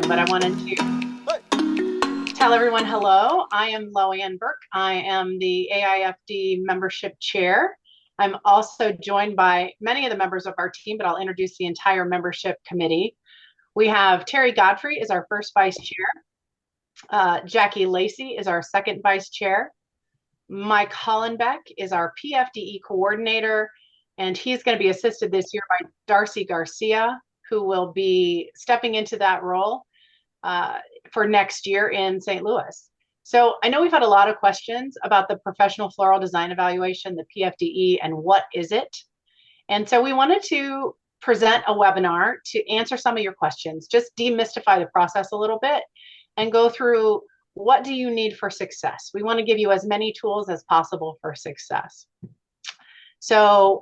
but I wanted to tell everyone hello. I am Loanne Burke. I am the AIFD membership chair. I'm also joined by many of the members of our team, but I'll introduce the entire membership committee. We have Terry Godfrey is our first vice chair. Jackie Lacey is our second vice chair. Mike Hollenbeck is our PFDE coordinator, and he's going to be assisted this year by Darcy Garcia, who will be stepping into that role for next year in St. Louis. So I know we've had a lot of questions about the professional floral design evaluation, the PFDE, and what is it? And so we wanted to present a webinar to answer some of your questions, just demystify the process a little bit and go through what do you need for success. We want to give you as many tools as possible for success. So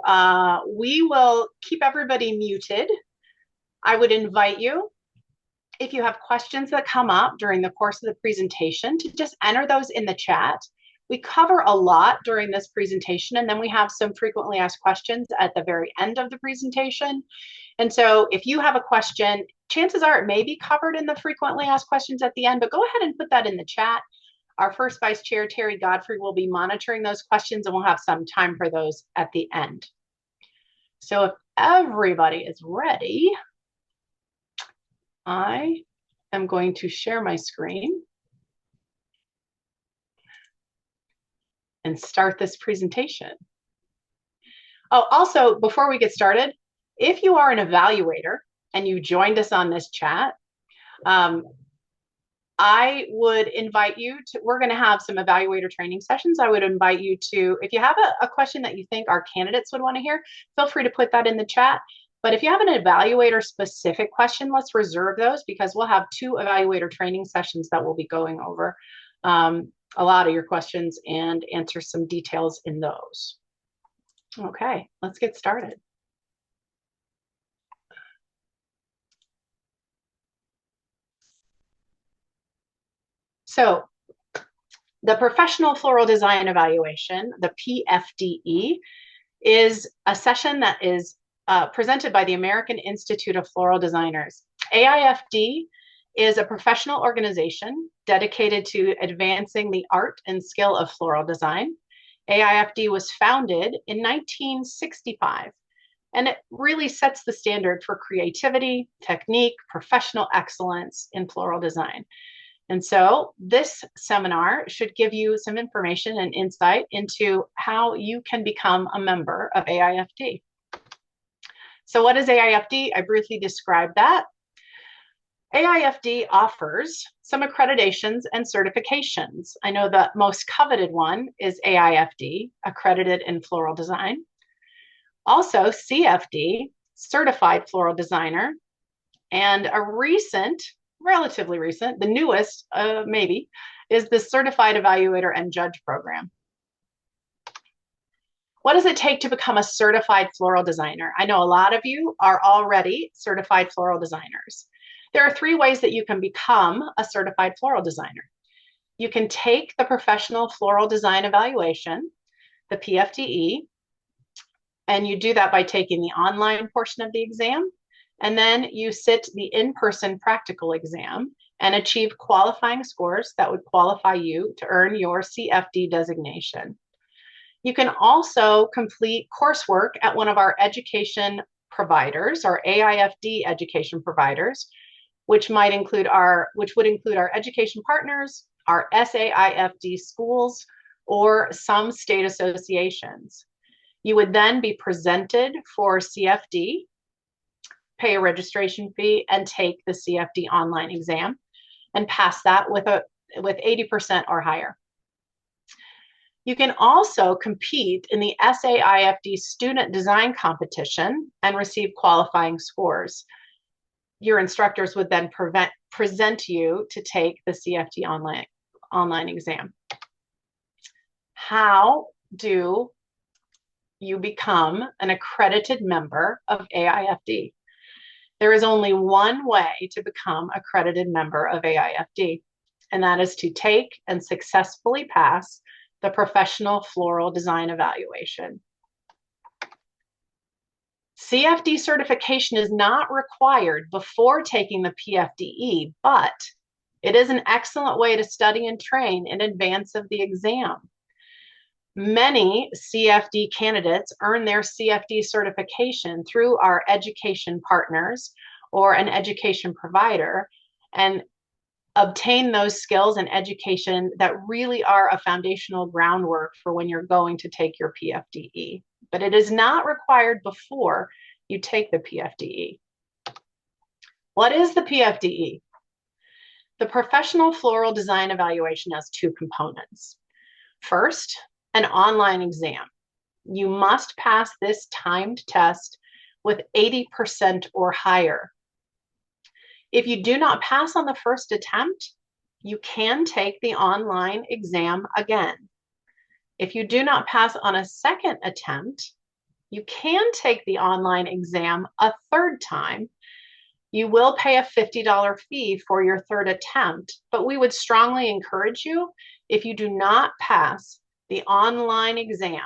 we will keep everybody muted. I would invite you, if you have questions that come up during the course of the presentation, to just enter those in the chat. We cover a lot during this presentation, and then we have some frequently asked questions at the very end of the presentation. And so if you have a question, chances are it may be covered in the frequently asked questions at the end, but go ahead and put that in the chat. Our first vice chair, Terry Godfrey, will be monitoring those questions, and we'll have some time for those at the end. So if everybody is ready, I am going to share my screen and start this presentation. Oh, also, before we get started, if you are an evaluator and you joined us on this chat, I would invite you to, we're going to have some evaluator training sessions. I would invite you to, if you have a question that you think our candidates would want to hear, feel free to put that in the chat. But if you have an evaluator specific question, let's reserve those, because we'll have 2 evaluator training sessions that we'll be going over a lot of your questions and answer some details in those. Okay, let's get started. So the Professional Floral Design Evaluation, the PFDE, is a session that is presented by the American Institute of Floral Designers. AIFD is a professional organization dedicated to advancing the art and skill of floral design. AIFD was founded in 1965, and it really sets the standard for creativity, technique, professional excellence in floral design. And so this seminar should give you some information and insight into how you can become a member of AIFD. So what is AIFD? I briefly described that. AIFD offers some accreditations and certifications. I know the most coveted one is AIFD, accredited in floral design. Also CFD, certified floral designer, and a recent, relatively recent, the newest maybe, is the Certified Evaluator and Judge program. What does it take to become a certified floral designer? I know a lot of you are already certified floral designers. There are 3 ways that you can become a certified floral designer. You can take the Professional Floral Design Evaluation, the PFDE, and you do that by taking the online portion of the exam, and then you sit the in-person practical exam and achieve qualifying scores that would qualify you to earn your CFD designation. You can also complete coursework at one of our education providers, our AIFD education providers, which would include our education partners, our SAIFD schools, or some state associations. You would then be presented for CFD, pay a registration fee, and take the CFD online exam and pass that with 80% or higher. You can also compete in the SAIFD student design competition and receive qualifying scores. Your instructors would then present you to take the CFD online exam. How do you become an accredited member of AIFD? There is only one way to become an accredited member of AIFD, and that is to take and successfully pass the Professional Floral Design Evaluation. CFD certification is not required before taking the PFDE, but it is an excellent way to study and train in advance of the exam. Many CFD candidates earn their CFD certification through our education partners or an education provider and obtain those skills and education that really are a foundational groundwork for when you're going to take your PFDE. But it is not required before you take the PFDE. What is the PFDE? The Professional Floral Design Evaluation has two components. First, an online exam. You must pass this timed test with 80% or higher. If you do not pass on the first attempt, you can take the online exam again. If you do not pass on a second attempt, you can take the online exam a third time. You will pay a $50 fee for your third attempt, but we would strongly encourage you, if you do not pass the online exam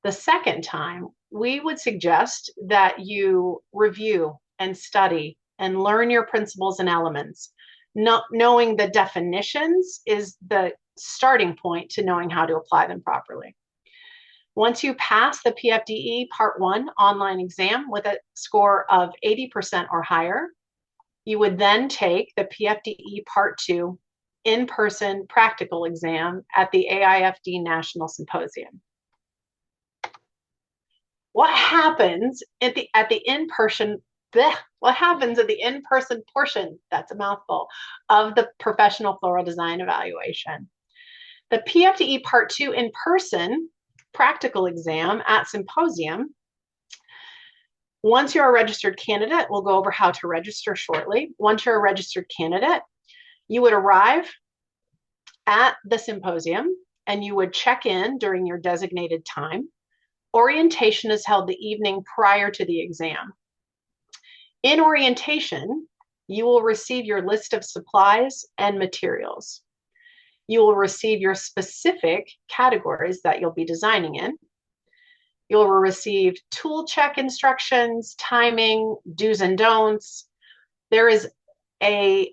the second time, we would suggest that you review and study and learn your principles and elements. Not knowing the definitions is the starting point to knowing how to apply them properly. Once you pass the PFDE Part 1 online exam with a score of 80% or higher, you would then take the PFDE Part 2 in-person practical exam at the AIFD National Symposium. What happens at the in-person portion, that's a mouthful, of the Professional Floral Design Evaluation? The PFDE Part 2 in-person practical exam at Symposium, once you're a registered candidate, we'll go over how to register shortly. Once you're a registered candidate, you would arrive at the Symposium and you would check in during your designated time. Orientation is held the evening prior to the exam. In orientation, you will receive your list of supplies and materials. You will receive your specific categories that you'll be designing in. You'll receive tool check instructions, timing, do's and don'ts. There is a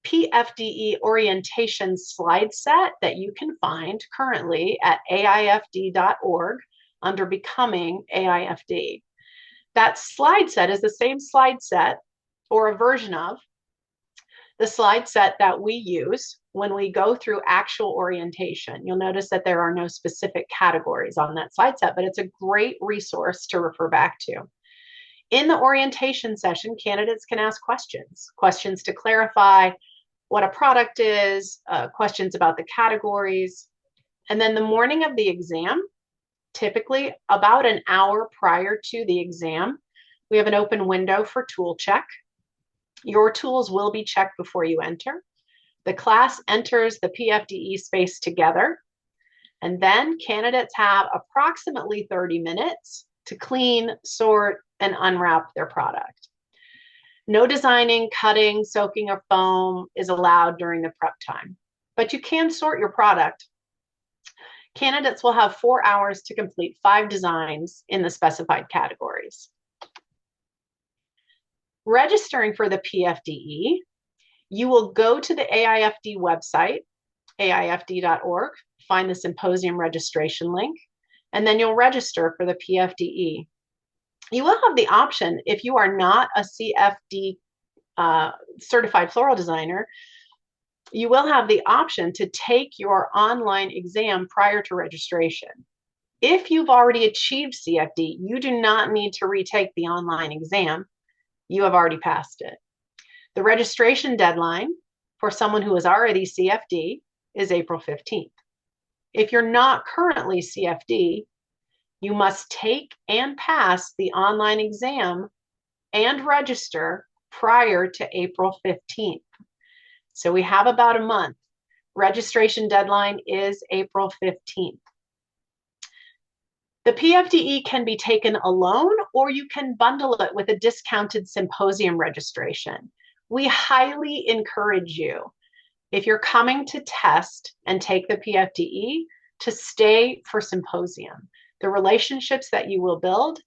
PFDE orientation slide set that you can find currently at AIFD.org under Becoming AIFD. That slide set is the same slide set or a version of the slide set that we use when we go through actual orientation. You'll notice that there are no specific categories on that slide set, but it's a great resource to refer back to. In the orientation session, candidates can ask questions to clarify what a product is, questions about the categories. And then the morning of the exam, typically about an hour prior to the exam, we have an open window for tool check. Your tools will be checked before you enter. The class enters the PFDE space together, and then candidates have approximately 30 minutes to clean, sort, and unwrap their product. No designing, cutting, soaking of foam is allowed during the prep time, but you can sort your product. Candidates will have 4 hours to complete 5 designs in the specified categories. Registering for the PFDE, you will go to the AIFD website, AIFD.org, find the symposium registration link, and then you'll register for the PFDE. You will have the option, if you are not a CFD certified floral designer, you will have the option to take your online exam prior to registration. If you've already achieved CFD, you do not need to retake the online exam. You have already passed it. The registration deadline for someone who is already CFD is April 15th. If you're not currently CFD, you must take and pass the online exam and register prior to April 15th. So we have about a month. Registration deadline is April 15th. The PFDE can be taken alone, or you can bundle it with a discounted symposium registration. We highly encourage you, if you're coming to test and take the PFDE, to stay for symposium. The relationships that you will build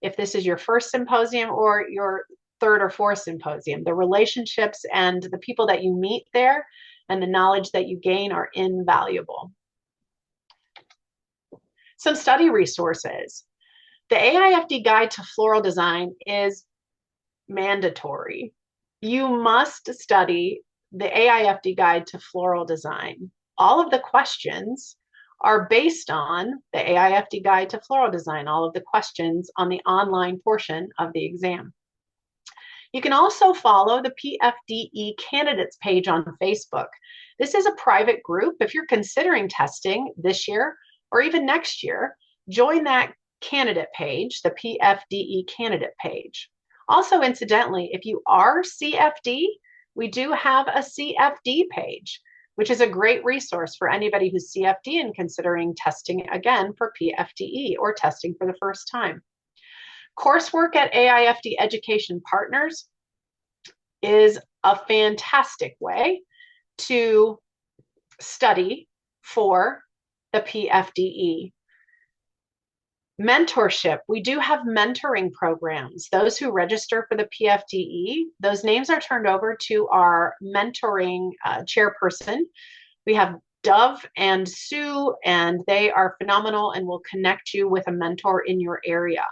if this is your first symposium or your third or fourth symposium. The relationships and the people that you meet there and the knowledge that you gain are invaluable. Some study resources. The AIFD Guide to Floral Design is mandatory. You must study the AIFD Guide to Floral Design. All of the questions are based on the AIFD Guide to Floral Design, all of the questions on the online portion of the exam. You can also follow the PFDE candidates page on Facebook. This is a private group. If you're considering testing this year or even next year, join that candidate page, the PFDE candidate page. Also, incidentally, if you are CFD, we do have a CFD page, which is a great resource for anybody who's CFD and considering testing again for PFDE or testing for the first time. Coursework at AIFD Education Partners is a fantastic way to study for the PFDE. Mentorship. We do have mentoring programs. Those who register for the PFDE, those names are turned over to our mentoring chairperson. We have Dove and Sue, and they are phenomenal and will connect you with a mentor in your area.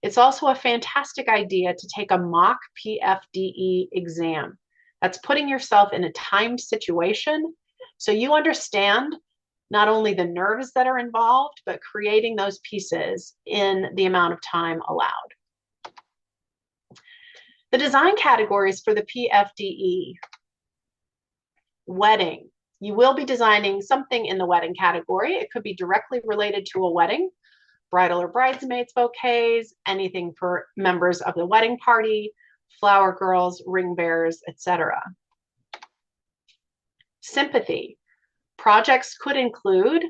It's also a fantastic idea to take a mock PFDE exam. That's putting yourself in a timed situation so you understand not only the nerves that are involved, but creating those pieces in the amount of time allowed. The design categories for the PFDE. Wedding. You will be designing something in the wedding category. It could be directly related to a wedding, bridal or bridesmaids bouquets, anything for members of the wedding party, flower girls, ring bearers, etc. Sympathy. Projects could include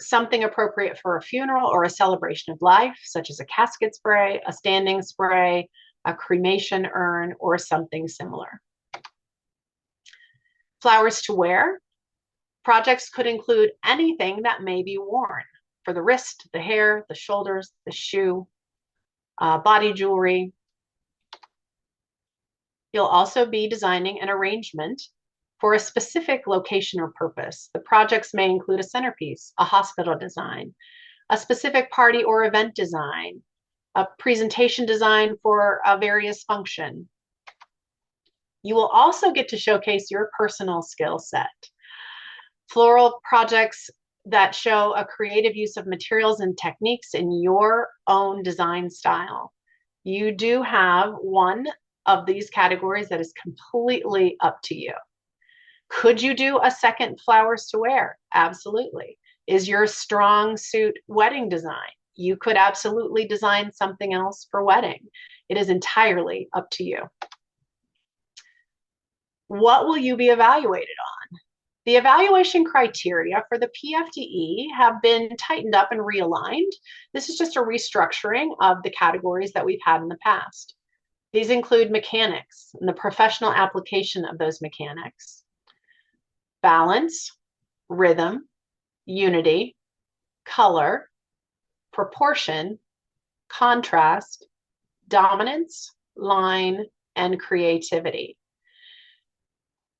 something appropriate for a funeral or a celebration of life, such as a casket spray, a standing spray, a cremation urn, or something similar. Flowers to wear. Projects could include anything that may be worn for the wrist, the hair, the shoulders, the shoe, body jewelry. You'll also be designing an arrangement for a specific location or purpose. The projects may include a centerpiece, a hospital design, a specific party or event design, a presentation design for a various function. You will also get to showcase your personal skill set. Floral projects that show a creative use of materials and techniques in your own design style. You do have one of these categories that is completely up to you. Could you do a second flowers to wear? Absolutely. Is your strong suit wedding design? You could absolutely design something else for wedding. It is entirely up to you. What will you be evaluated on? The evaluation criteria for the PFDE have been tightened up and realigned. This is just a restructuring of the categories that we've had in the past. These include mechanics and the professional application of those mechanics, balance, rhythm, unity, color, proportion, contrast, dominance, line, and creativity.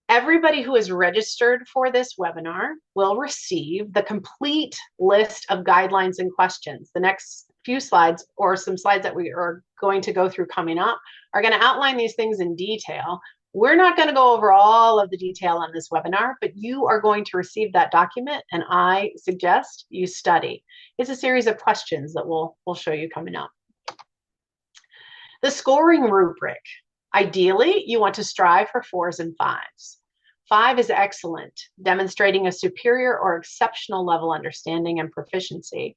Everybody who is registered for this webinar will receive the complete list of guidelines and questions. The next few slides, or some slides that we are going to go through coming up, are going to outline these things in detail. We're not going to go over all of the detail on this webinar, but you are going to receive that document, and I suggest you study. It's a series of questions that we'll show you coming up. The scoring rubric. Ideally, you want to strive for 4s and 5s. 5 is excellent, demonstrating a superior or exceptional level understanding and proficiency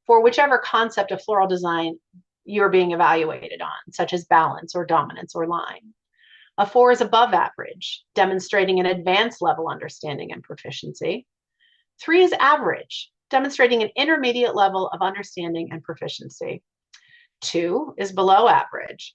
for whichever concept of floral design you're being evaluated on, such as balance or dominance or line. A 4 is above average, demonstrating an advanced level understanding and proficiency. 3 is average, demonstrating an intermediate level of understanding and proficiency. 2 is below average.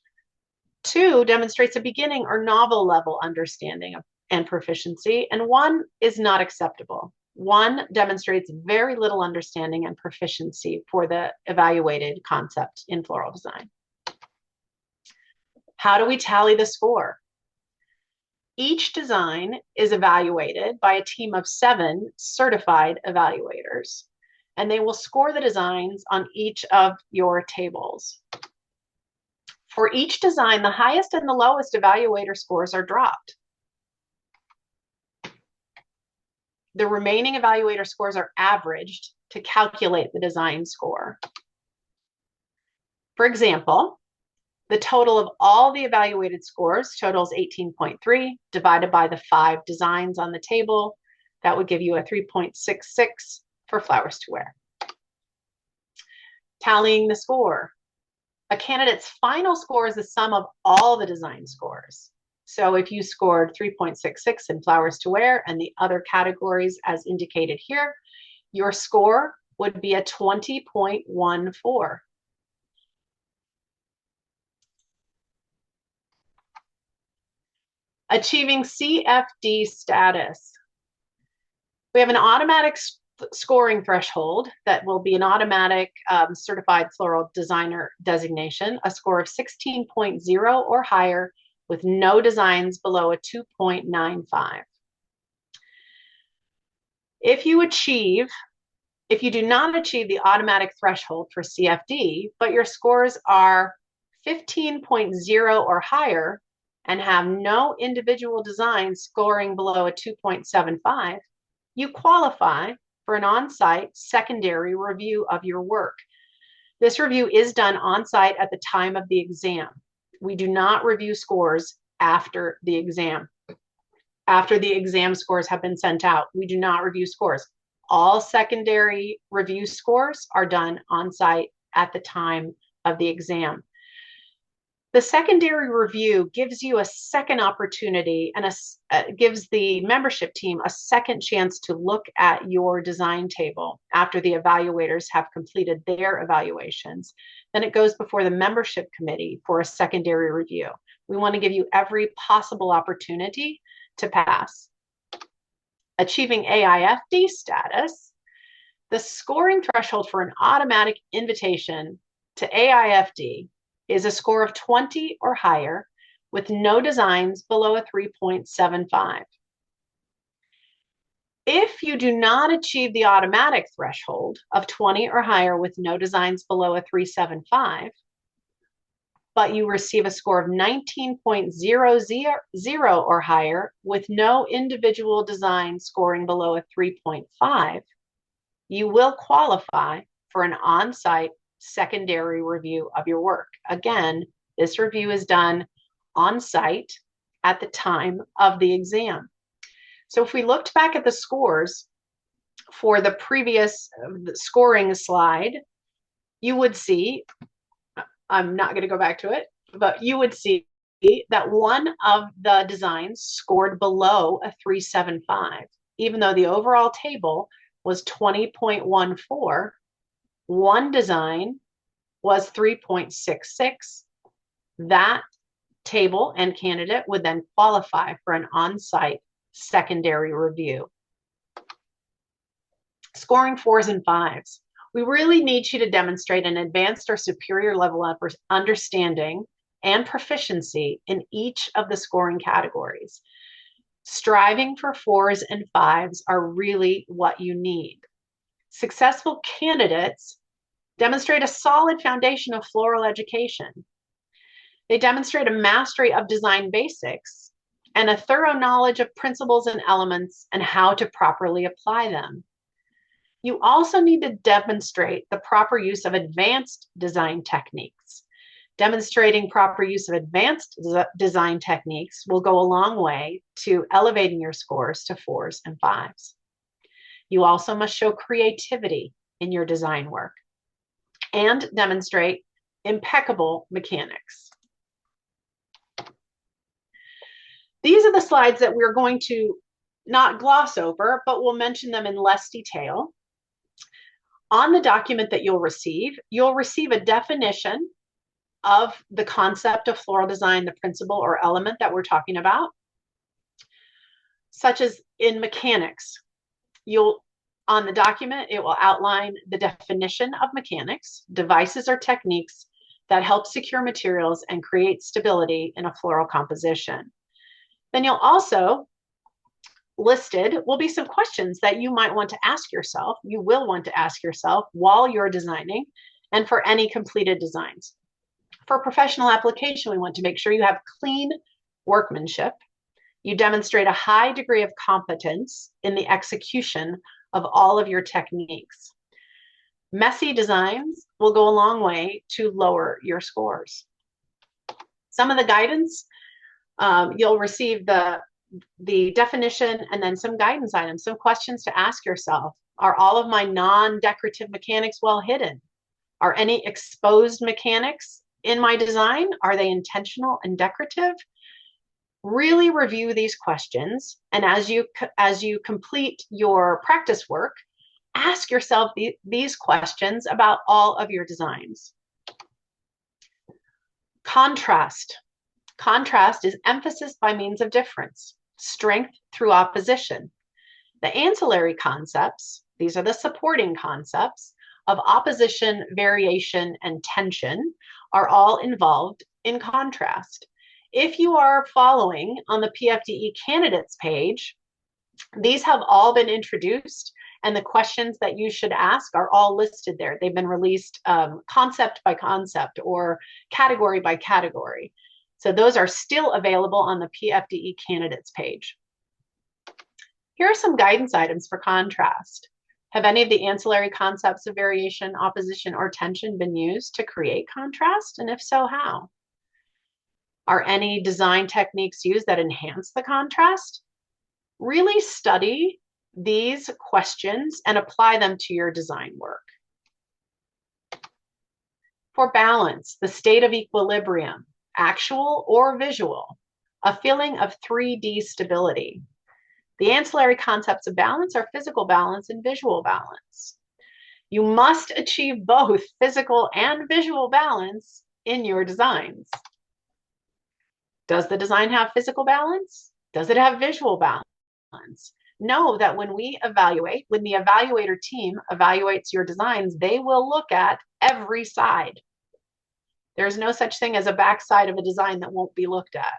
2 demonstrates a beginning or novel level understanding and proficiency, and 1 is not acceptable. One demonstrates very little understanding and proficiency for the evaluated concept in floral design. How do we tally the score? Each design is evaluated by a team of 7 certified evaluators, and they will score the designs on each of your tables. For each design, the highest and the lowest evaluator scores are dropped. The remaining evaluator scores are averaged to calculate the design score. For example, the total of all the evaluated scores totals 18.3 divided by the 5 designs on the table. That would give you a 3.66 for flowers to wear. Tallying the score. A candidate's final score is the sum of all the design scores. So if you scored 3.66 in flowers to wear and the other categories as indicated here, your score would be a 20.14. Achieving CFD status. We have an automatic scoring threshold that will be an automatic certified floral designer designation, a score of 16.0 or higher with no designs below a 2.95. If you do not achieve the automatic threshold for CFD, but your scores are 15.0 or higher and have no individual designs scoring below a 2.75, you qualify for an on-site secondary review of your work. This review is done on-site at the time of the exam. We do not review scores after the exam. After the exam scores have been sent out, we do not review scores. All secondary review scores are done on-site at the time of the exam. The secondary review gives you a second opportunity and gives the membership team a second chance to look at your design table after the evaluators have completed their evaluations. Then it goes before the membership committee for a secondary review. We want to give you every possible opportunity to pass. Achieving AIFD status, the scoring threshold for an automatic invitation to AIFD is a score of 20 or higher with no designs below a 3.75. If you do not achieve the automatic threshold of 20 or higher with no designs below a 3.75, but you receive a score of 19.00 or higher with no individual design scoring below a 3.5, you will qualify for an on-site secondary review of your work. Again, this review is done on-site at the time of the exam. So if we looked back at the scores for the previous scoring slide, you would see, I'm not going to go back to it, but you would see that one of the designs scored below a 3.75, even though the overall table was 20.14. One design was 3.66. That table and candidate would then qualify for an on-site secondary review. Scoring 4s and 5s. We really need you to demonstrate an advanced or superior level of understanding and proficiency in each of the scoring categories. Striving for 4s and 5s are really what you need. Successful candidates demonstrate a solid foundation of floral education. They demonstrate a mastery of design basics and a thorough knowledge of principles and elements and how to properly apply them. You also need to demonstrate the proper use of advanced design techniques. Demonstrating proper use of advanced design techniques will go a long way to elevating your scores to 4s and 5s. You also must show creativity in your design work and demonstrate impeccable mechanics. These are the slides that we're going to not gloss over, but we'll mention them in less detail. On the document that you'll receive a definition of the concept of floral design, the principle or element that we're talking about, such as in mechanics. You'll On the document, it will outline the definition of mechanics, devices or techniques that help secure materials and create stability in a floral composition. Then you'll also listed will be some questions that you might want to ask yourself, you will want to ask yourself while you're designing and for any completed designs. For professional application, we want to make sure you have clean workmanship. You demonstrate a high degree of competence in the execution of all of your techniques. Messy designs will go a long way to lower your scores. Some of the guidance, you'll receive the definition and then some guidance items, some questions to ask yourself. Are all of my non-decorative mechanics well hidden? Are any exposed mechanics in my design? Are they intentional and decorative? Really review these questions, and as you complete your practice work, ask yourself these questions about all of your designs. Contrast. Contrast is emphasis by means of difference, strength through opposition. The ancillary concepts, these are the supporting concepts of opposition, variation, and tension, are all involved in contrast. If you are following on the PFDE candidates page, these have all been introduced, and the questions that you should ask are all listed there. They've been released concept by concept or category by category. So those are still available on the PFDE candidates page. Here are some guidance items for contrast. Have any of the ancillary concepts of variation, opposition, or tension been used to create contrast? And if so, how? Are any design techniques used that enhance the contrast? Really study these questions and apply them to your design work. For balance, the state of equilibrium, actual or visual, a feeling of 3D stability. The ancillary concepts of balance are physical balance and visual balance. You must achieve both physical and visual balance in your designs. Does the design have physical balance? Does it have visual balance? Know that when we evaluate, when the evaluator team evaluates your designs, they will look at every side. There's no such thing as a backside of a design that won't be looked at.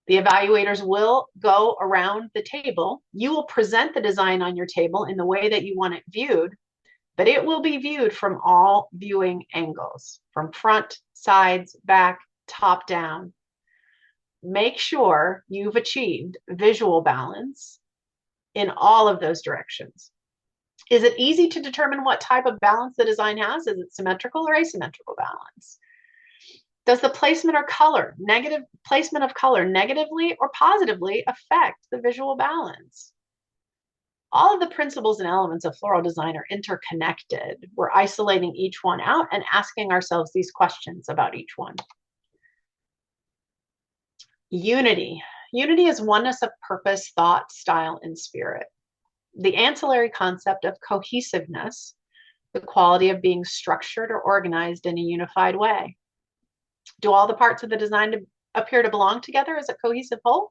The evaluators will go around the table. You will present the design on your table in the way that you want it viewed, but it will be viewed from all viewing angles, from front, sides, back, top down. Make sure you've achieved visual balance in all of those directions. Is it easy to determine what type of balance the design has? Is it symmetrical or asymmetrical balance? Does the placement of color negatively or positively affect the visual balance? All of the principles and elements of floral design are interconnected. We're isolating each one out and asking ourselves these questions about each one. Unity. Unity is oneness of purpose, thought, style, and spirit. The ancillary concept of cohesiveness, the quality of being structured or organized in a unified way. Do all the parts of the design appear to belong together as a cohesive whole?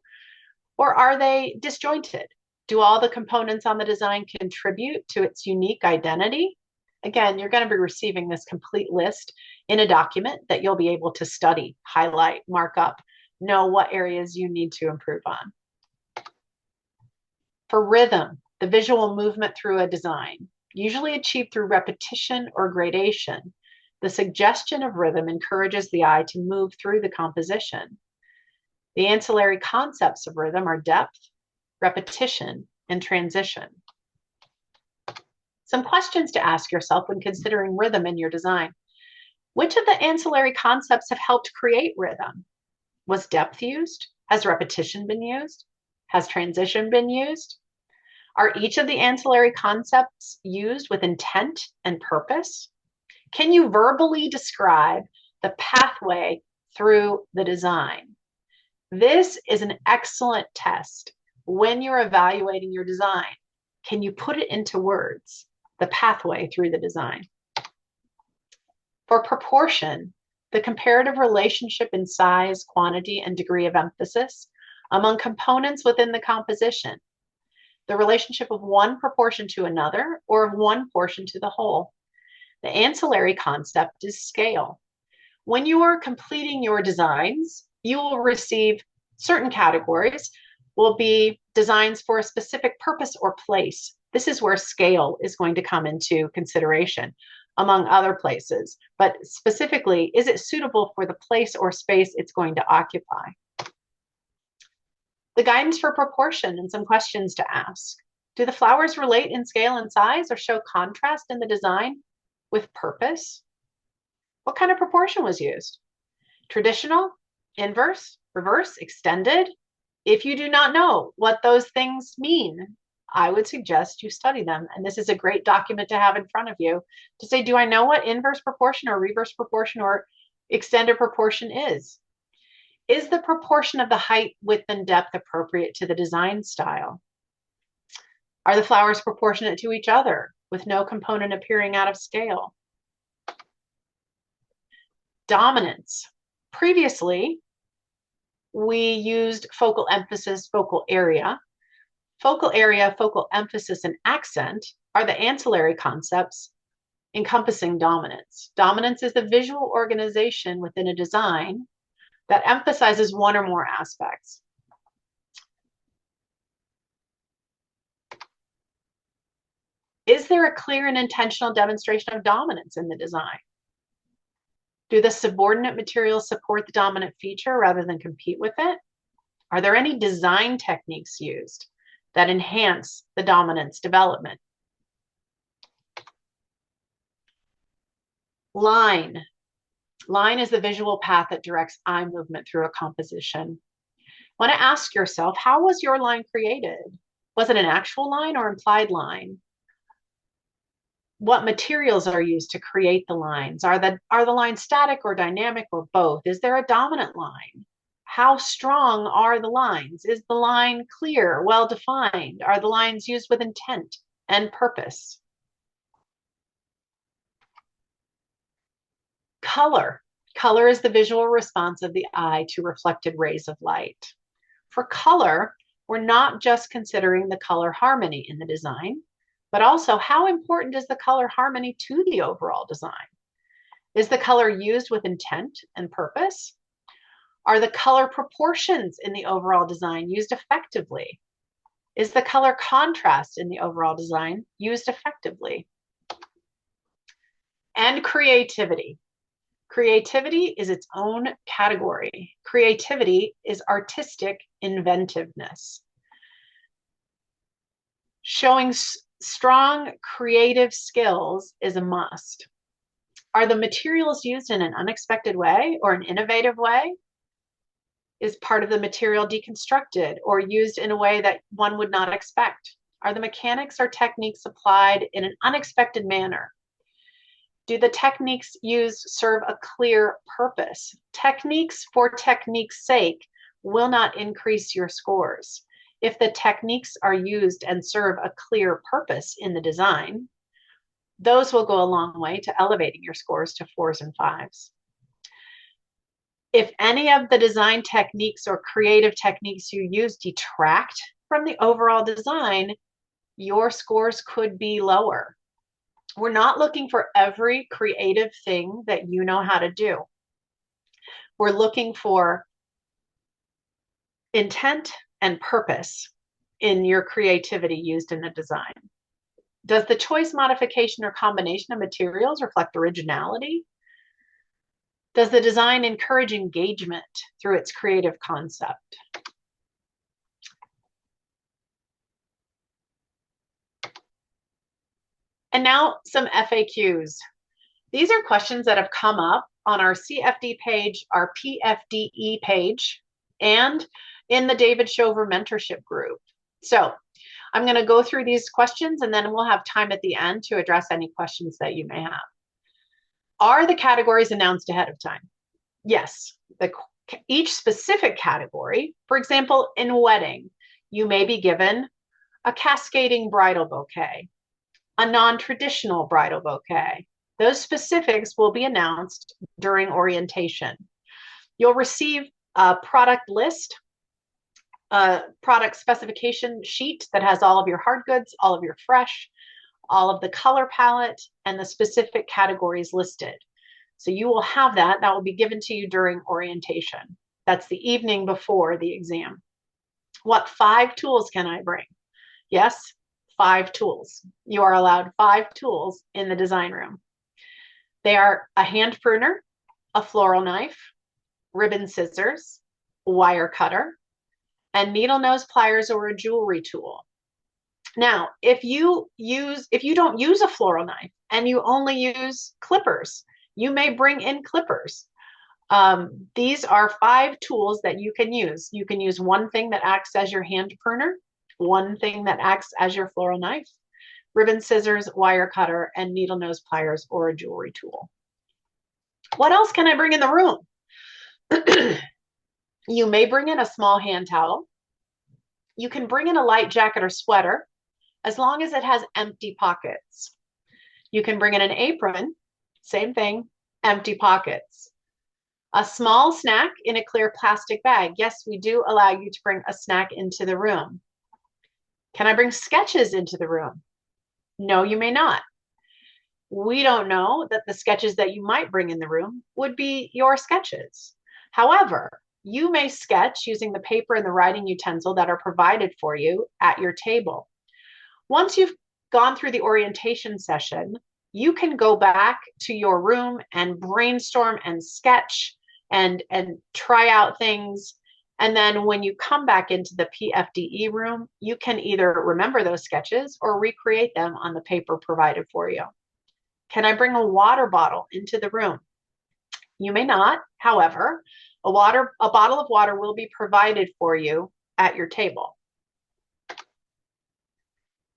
Or are they disjointed? Do all the components on the design contribute to its unique identity? Again, you're going to be receiving this complete list in a document that you'll be able to study, highlight, mark up, know what areas you need to improve on. For rhythm, the visual movement through a design, usually achieved through repetition or gradation. The suggestion of rhythm encourages the eye to move through the composition. The ancillary concepts of rhythm are depth, repetition, and transition. Some questions to ask yourself when considering rhythm in your design. Which of the ancillary concepts have helped create rhythm? Was depth used? Has repetition been used? Has transition been used? Are each of the ancillary concepts used with intent and purpose? Can you verbally describe the pathway through the design? This is an excellent test when you're evaluating your design. Can you put it into words, the pathway through the design? For proportion, the comparative relationship in size, quantity, and degree of emphasis among components within the composition. the relationship of one proportion to another or of one portion to the whole. The ancillary concept is scale. When you are completing your designs, you will receive certain categories, will be designs for a specific purpose or place. This is where scale is going to come into consideration, among other places. But specifically, is it suitable for the place or space it's going to occupy? The guidance for proportion and some questions to ask. Do the flowers relate in scale and size or show contrast in the design with purpose? What kind of proportion was used? Traditional, inverse, reverse, extended? If you do not know what those things mean, I would suggest you study them. And this is a great document to have in front of you to say, do I know what inverse proportion or reverse proportion or extended proportion is? Is the proportion of the height, width, and depth appropriate to the design style? Are the flowers proportionate to each other with no component appearing out of scale? Dominance. Previously, we used focal emphasis, focal area. Focal area, focal emphasis, and accent are the ancillary concepts encompassing dominance. Dominance is the visual organization within a design that emphasizes one or more aspects. Is there a clear and intentional demonstration of dominance in the design? Do the subordinate materials support the dominant feature rather than compete with it? Are there any design techniques used that enhance the dominance development? Line. Line is the visual path that directs eye movement through a composition. Want to ask yourself, how was your line created? Was it an actual line or implied line? What materials are used to create the lines? Are the lines static or dynamic or both? Is there a dominant line? How strong are the lines? Is the line clear, well-defined? Are the lines used with intent and purpose? Color. Color is the visual response of the eye to reflected rays of light. For color, we're not just considering the color harmony in the design, but also how important is the color harmony to the overall design? Is the color used with intent and purpose? Are the color proportions in the overall design used effectively? Is the color contrast in the overall design used effectively? And creativity. Creativity is its own category. Creativity is artistic inventiveness. Showing strong creative skills is a must. Are the materials used in an unexpected way or an innovative way? Is part of the material deconstructed or used in a way that one would not expect? Are the mechanics or techniques applied in an unexpected manner? Do the techniques used serve a clear purpose? Techniques for technique's sake will not increase your scores. If the techniques are used and serve a clear purpose in the design, those will go a long way to elevating your scores to 4s and 5s. If any of the design techniques or creative techniques you use detract from the overall design, your scores could be lower. We're not looking for every creative thing that you know how to do. We're looking for intent and purpose in your creativity used in the design. Does the choice, modification, or combination of materials reflect originality? Does the design encourage engagement through its creative concept? And now some FAQs. These are questions that have come up on our CFD page, our PFDE page, and in the David Shover mentorship group. So I'm going to go through these questions and then we'll have time at the end to address any questions that you may have. Are the categories announced ahead of time? Yes. Each specific category, for example, in wedding, you may be given a cascading bridal bouquet, a non-traditional bridal bouquet. Those specifics will be announced during orientation. You'll receive a product list a product specification sheet that has all of your hard goods, all of your fresh, all of the color palette, and the specific categories listed. So you will have that. That will be given to you during orientation. That's the evening before the exam. What 5 tools can I bring? Yes, 5 tools. You are allowed 5 tools in the design room. They are a hand pruner, a floral knife, ribbon scissors, wire cutter, and needle nose pliers or a jewelry tool. Now, if you don't use a floral knife and you only use clippers, you may bring in clippers. These are 5 tools that you can use. You can use one thing that acts as your hand pruner, one thing that acts as your floral knife, ribbon scissors, wire cutter, and needle nose pliers or a jewelry tool. What else can I bring in the room? You may bring in a small hand towel. You can bring in a light jacket or sweater as long as it has empty pockets. You can bring in an apron, same thing, empty pockets. A small snack in a clear plastic bag. Yes, we do allow you to bring a snack into the room. Can I bring sketches into the room? No, you may not. We don't know that the sketches that you might bring in the room would be your sketches. However, you may sketch using the paper and the writing utensil that are provided for you at your table. Once you've gone through the orientation session, you can go back to your room and brainstorm and sketch and try out things. And then when you come back into the PFDE room, you can either remember those sketches or recreate them on the paper provided for you. Can I bring a water bottle into the room? You may not. However, a bottle of water will be provided for you at your table.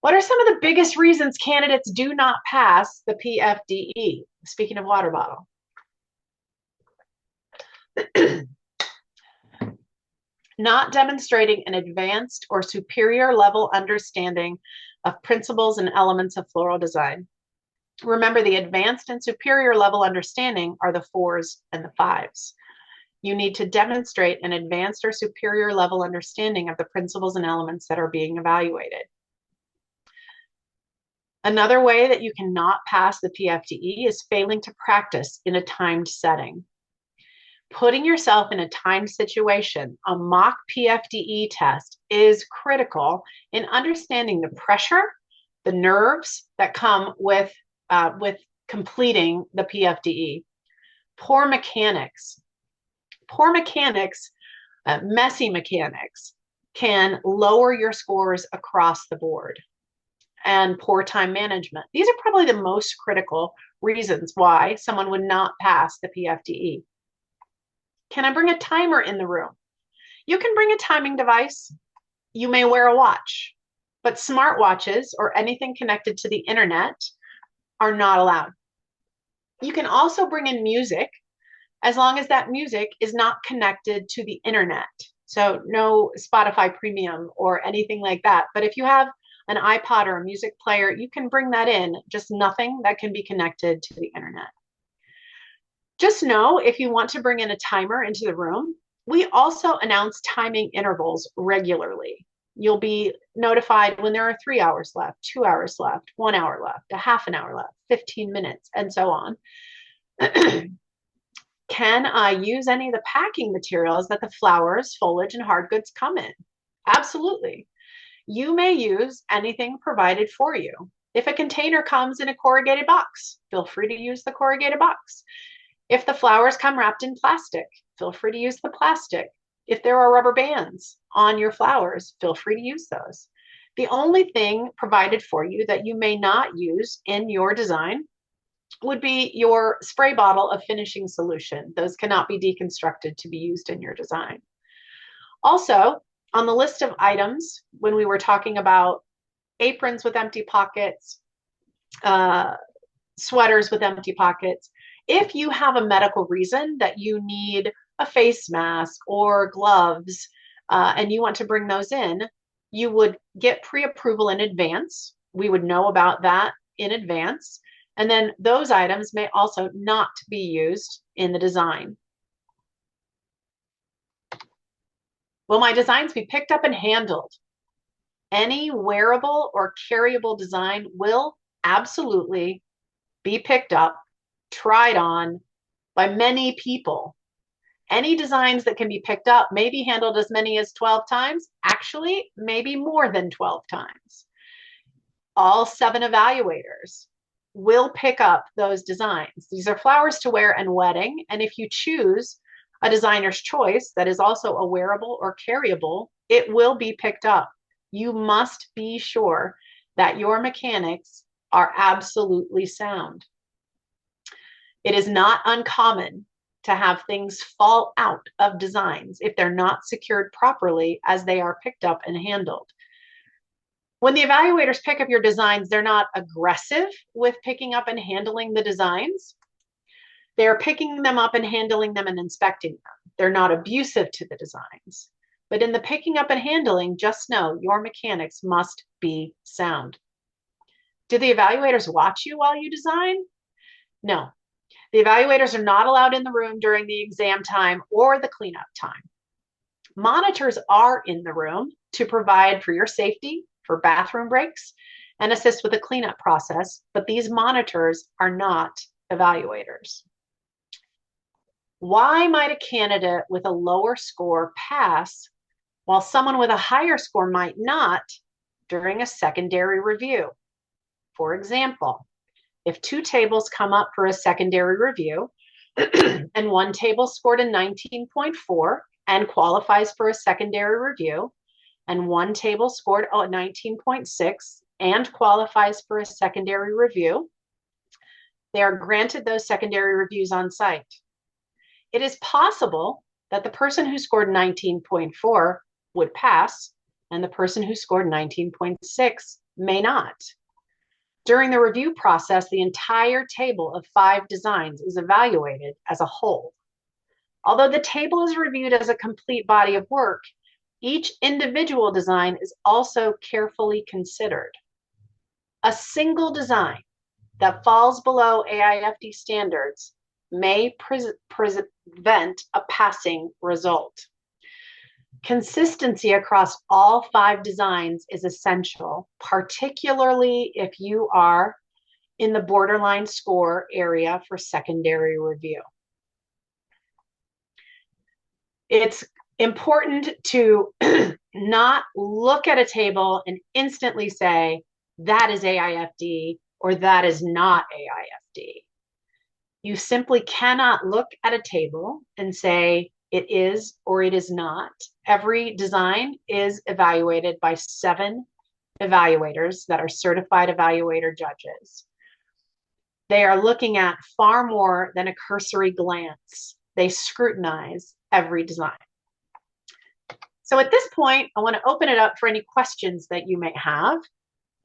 What are some of the biggest reasons candidates do not pass the PFDE? Speaking of water bottle. Not demonstrating an advanced or superior level understanding of principles and elements of floral design. Remember, the advanced and superior level understanding are the 4s and the 5s. You need to demonstrate an advanced or superior level understanding of the principles and elements that are being evaluated. Another way that you cannot pass the PFDE is failing to practice in a timed setting. Putting yourself in a timed situation, a mock PFDE test, is critical in understanding the pressure, the nerves that come with completing the PFDE. Poor mechanics, messy mechanics can lower your scores across the board. And poor time management. These are probably the most critical reasons why someone would not pass the PFDE. Can I bring a timer in the room? You can bring a timing device. You may wear a watch, but smartwatches or anything connected to the internet are not allowed. You can also bring in music as long as that music is not connected to the internet. So no Spotify Premium or anything like that. But if you have an iPod or a music player, you can bring that in, just nothing that can be connected to the internet. Just know if you want to bring in a timer into the room, we also announce timing intervals regularly. You'll be notified when there are 3 hours left, 2 hours left, 1 hour left, a half an hour left, 15 minutes, and so on. Can I use any of the packing materials that the flowers, foliage, and hard goods come in? Absolutely. You may use anything provided for you. If a container comes in a corrugated box, feel free to use the corrugated box. If the flowers come wrapped in plastic, feel free to use the plastic. If there are rubber bands on your flowers, feel free to use those. The only thing provided for you that you may not use in your design would be your spray bottle of finishing solution. Those cannot be deconstructed to be used in your design. Also, on the list of items, when we were talking about aprons with empty pockets, sweaters with empty pockets, if you have a medical reason that you need a face mask or gloves and you want to bring those in, you would get pre-approval in advance. We would know about that in advance. And then those items may also not be used in the design. Will my designs be picked up and handled? Any wearable or carryable design will absolutely be picked up, tried on by many people. Any designs that can be picked up may be handled as many as 12 times, actually, maybe more than 12 times. All 7 evaluators will pick up those designs. These are flowers to wear and wedding. And if you choose a designer's choice that is also a wearable or carryable, it will be picked up. You must be sure that your mechanics are absolutely sound. It is not uncommon to have things fall out of designs if they're not secured properly as they are picked up and handled. When the evaluators pick up your designs, they're not aggressive with picking up and handling the designs. They're picking them up and handling them and inspecting them. They're not abusive to the designs. But in the picking up and handling, just know your mechanics must be sound. Do the evaluators watch you while you design? No. The evaluators are not allowed in the room during the exam time or the cleanup time. Monitors are in the room to provide for your safety, for bathroom breaks, and assist with the cleanup process, but these monitors are not evaluators. Why might a candidate with a lower score pass while someone with a higher score might not during a secondary review? For example, if 2 tables come up for a secondary review and one table scored a 19.4 and qualifies for a secondary review, and one table scored a 19.6 and qualifies for a secondary review, they are granted those secondary reviews on site. It is possible that the person who scored 19.4 would pass, and the person who scored 19.6 may not. During the review process, the entire table of 5 designs is evaluated as a whole. Although the table is reviewed as a complete body of work, each individual design is also carefully considered. A single design that falls below AIFD standards may prevent a passing result. Consistency across all 5 designs is essential, particularly if you are in the borderline score area for secondary review. It's important to not look at a table and instantly say, that is AIFD or that is not AIFD. You simply cannot look at a table and say it is or it is not. Every design is evaluated by 7 evaluators that are certified evaluator judges. They are looking at far more than a cursory glance. They scrutinize every design. So at this point, I want to open it up for any questions that you may have.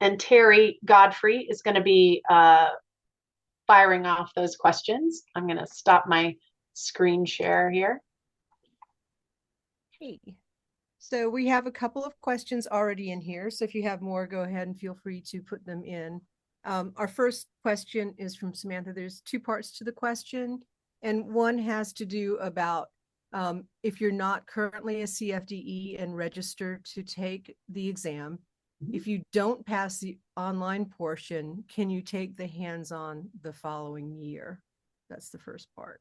And Terry Godfrey is going to be firing off those questions. I'm going to stop my screen share here. Hey, so we have a couple of questions already in here. So if you have more, go ahead and feel free to put them in. Our first question is from Samantha. There's 2 parts to the question, and one has to do about if you're not currently a CFDE and registered to take the exam, if you don't pass the online portion, can you take the hands-on the following year? That's the first part.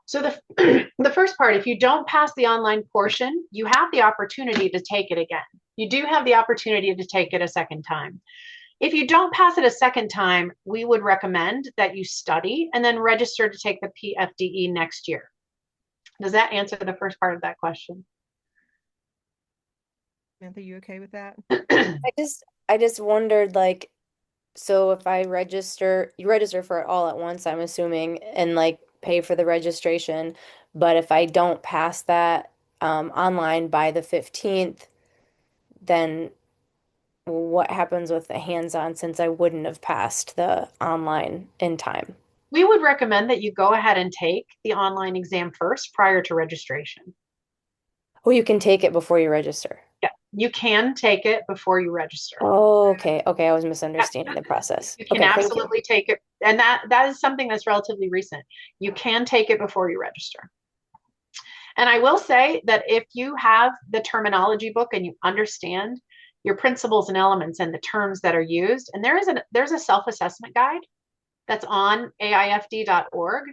So the first part, if you don't pass the online portion, you have the opportunity to take it again. You do have the opportunity to take it a second time. If you don't pass it a second time, we would recommend that you study and then register to take the PFDE next year. Does that answer the first part of that question? Samantha, you okay with that? I just wondered, like, so if I register, you register for it all at once, I'm assuming, and like pay for the registration. But if I don't pass that online by the 15th, then what happens with the hands-on since I wouldn't have passed the online in time? We would recommend that you go ahead and take the online exam first prior to registration. Oh, you can take it before you register. Yeah, you can take it before you register. Oh, okay. Okay, I was misunderstanding the process. You can Okay, thank you. absolutely take it. And that is something that's relatively recent. You can take it before you register. And I will say that if you have the terminology book and you understand your principles and elements and the terms that are used, and there's a self-assessment guide that's on AIFD.org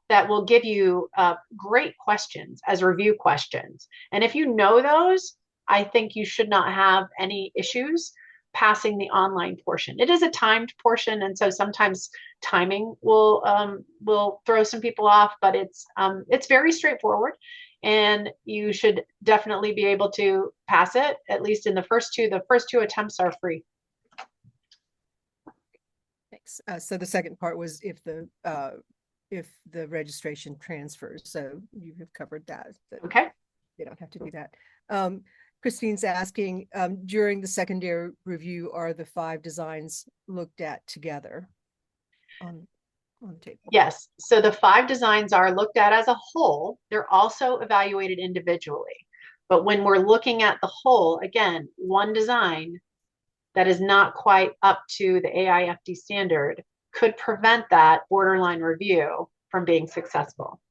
that will give you great questions as review questions. And if you know those, I think you should not have any issues passing the online portion. It is a timed portion, and so sometimes timing will throw some people off, but it's very straightforward, and you should definitely be able to pass it at least in the first two. The first two attempts are free. Thanks. So the second part was if the registration transfers. So you have covered that. Okay. They don't have to do that. Christine's asking, during the secondary review, are the 5 designs looked at together on the table? Yes. So the 5 designs are looked at as a whole. They're also evaluated individually. But when we're looking at the whole, again, one design that is not quite up to the AIFD standard could prevent that borderline review from being successful.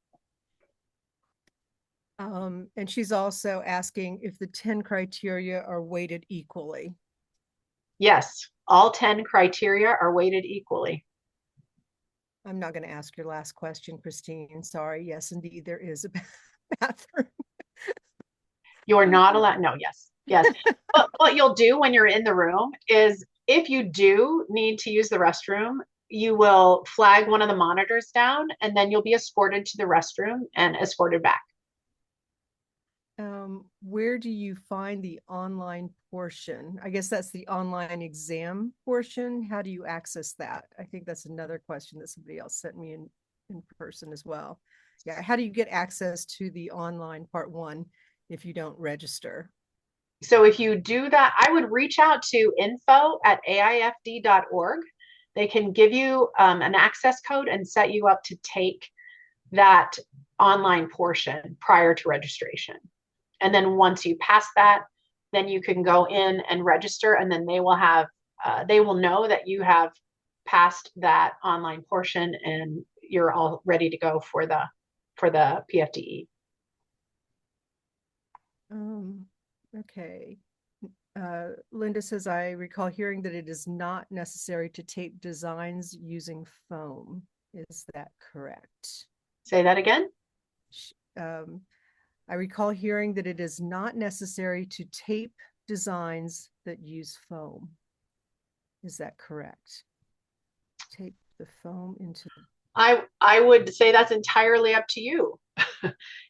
And she's also asking if the 10 criteria are weighted equally. Yes, all 10 criteria are weighted equally. I'm not going to ask your last question, Christine. Sorry. Yes, indeed, there is a bathroom. You're not allowed. No, yes, yes. But what you'll do when you're in the room is if you do need to use the restroom, you will flag one of the monitors down, and then you'll be escorted to the restroom and escorted back. Where do you find the online portion? I guess that's the online exam portion. How do you access that? I think that's another question that somebody else sent me in person as well. Yeah, how do you get access to the online part 1 if you don't register? So if you do that, I would reach out to info@aifd.org. They can give you an access code and set you up to take that online portion prior to registration. And then once you pass that, then you can go in and register, and then they will know that you have passed that online portion and you're all ready to go for the PFDE. Okay. Linda says, I recall hearing that it is not necessary to tape designs using foam. Is that correct? Say that again. I recall hearing that it is not necessary to tape designs that use foam. Is that correct? Tape the foam into. I would say that's entirely up to you.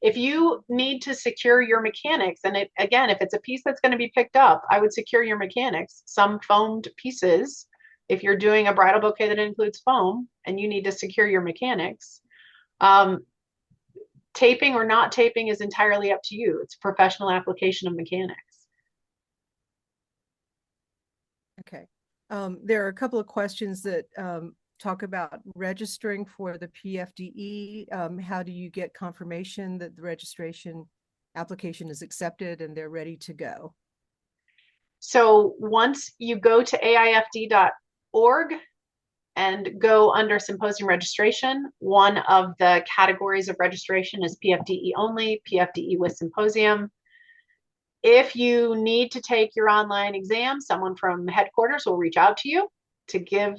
If you need to secure your mechanics, and again, if it's a piece that's going to be picked up, I would secure your mechanics. Some foamed pieces, if you're doing a bridal bouquet that includes foam and you need to secure your mechanics, taping or not taping is entirely up to you. It's a professional application of mechanics. Okay. There are a couple of questions that talk about registering for the PFDE. How do you get confirmation that the registration application is accepted and they're ready to go? So once you go to AIFD.org and go under symposium registration, one of the categories of registration is PFDE only, PFDE with symposium. If you need to take your online exam, someone from headquarters will reach out to you to give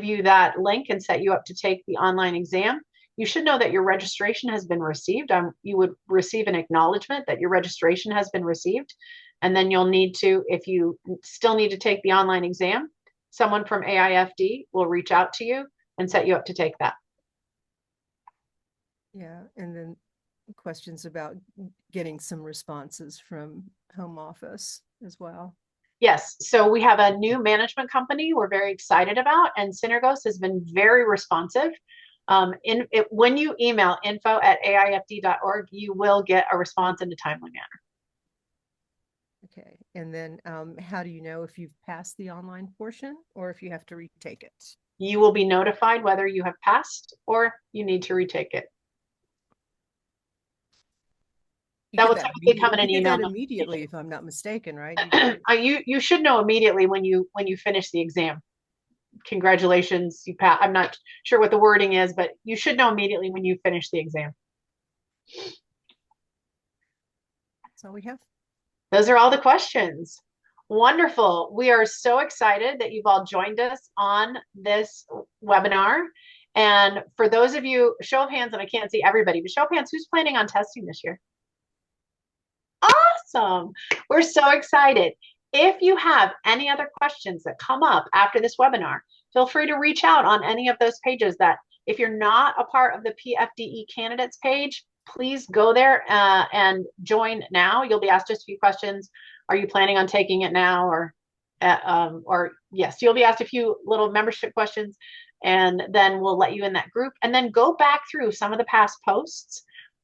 you that link and set you up to take the online exam. You should know that your registration has been received. You would receive an acknowledgement that your registration has been received. And then you'll need to, if you still need to take the online exam, someone from AIFD will reach out to you and set you up to take that. Yeah, and then questions about getting some responses from home office as well. Yes, so we have a new management company we're very excited about, and Synergos has been very responsive. When you email info@aifd.org, you will get a response in a timely manner. Okay, and then how do you know if you've passed the online portion or if you have to retake it? You will be notified whether you have passed or you need to retake it. That will typically come in an email. Immediately, if I'm not mistaken, right? You should know immediately when you finish the exam. Congratulations, you pass. I'm not sure what the wording is, but you should know immediately when you finish the exam. all we have. Those are all the questions. Wonderful. We are so excited that you've all joined us on this webinar. And for those of you, show of hands, and I can't see everybody, but show of hands, who's planning on testing this year? Awesome. We're so excited. If you have any other questions that come up after this webinar, feel free to reach out on any of those pages. That if you're not a part of the PFDE candidates page, please go there and join now. You'll be asked just a few questions. Are you planning on taking it now? Or yes, you'll be asked a few little membership questions, and then we'll let you in that group. And then go back through some of the past posts,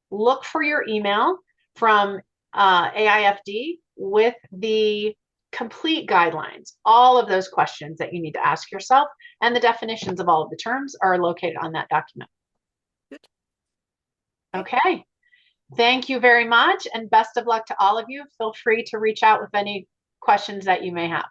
look for your email from AIFD with the complete guidelines. All of those questions that you need to ask yourself and the definitions of all of the terms are located on that document. Good. Okay. Thank you very much, and best of luck to all of you. Feel free to reach out with any questions that you may have.